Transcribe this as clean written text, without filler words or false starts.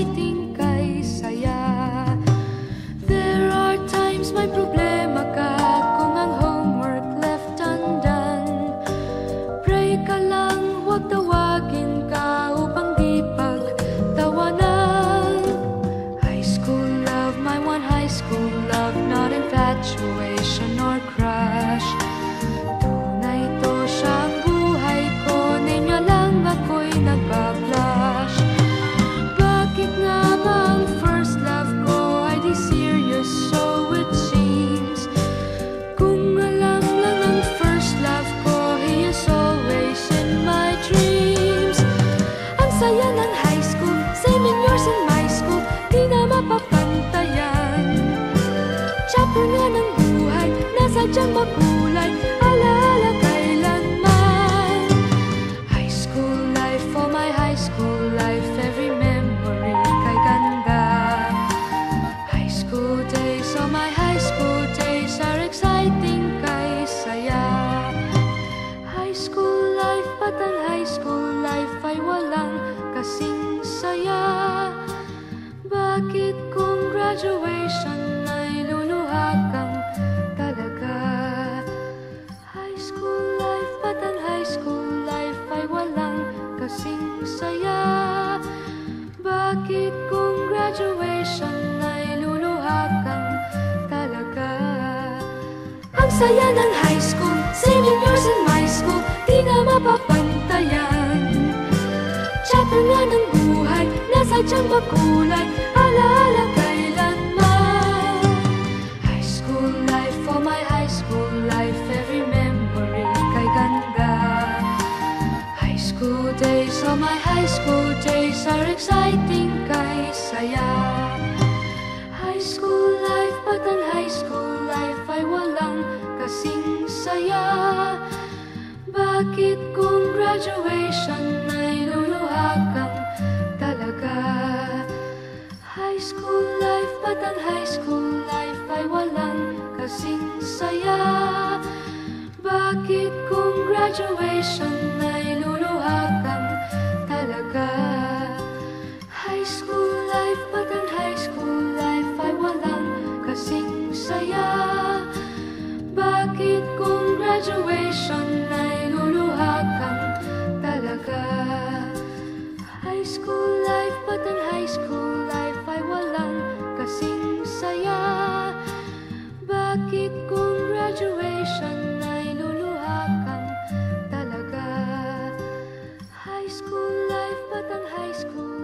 exciting kay saya. There are times may problema ka kung ang homework left undone. Pray ka lang, huwag tawagin ka upang di pagtawanan. High school love, my one high school love, not infatuation or crush. Tunay to siyang buhay ko, niya lang ako'y nagbablush. Bakit nga ba ang first love ko ay di serious, so it seems? Kung alam lang ang first love ko, he is always in my dreams. Ang saya ng high school, same in yours in my school, di na mapapantayan. Chapter nga ng buhay, nasadyang makulay, alaala kailanman. High school life, oh my high school life, every memory kay ganda. High school days, oh my high school days, are exciting kay saya. High school life, ba't ang high school life ay walang kasing saya? Bakit kung graduation ay luluha kang talaga? High school life, ba't ang high school life ay walang kasing saya? Bakit kung graduation ay luluha kang talaga? Ang saya ng high school, same in yours in my school, di na mapapantayan. Chapter nga ng buhay, nasadyang makulay, alaala kailanman. High school life, oh my high school life, every memory kay ganda. High school days, oh my high school days, are exciting kay saya. High school life, ba't ang high school life ay walang kasing saya? Bakit kung graduation ay luluha kang talaga? High school life, ba't ang high school life ay walang kasing saya? Bakit kung graduation ay luluha kang talaga? High school life, ba't ang high school life ay walang kasing saya? Bakit kung graduation ay luluha kang talaga? High school life, ba't ang high school life ay walang kasing saya? Bakit kung graduation ay luluha kang talaga? High school life, ba't ang high school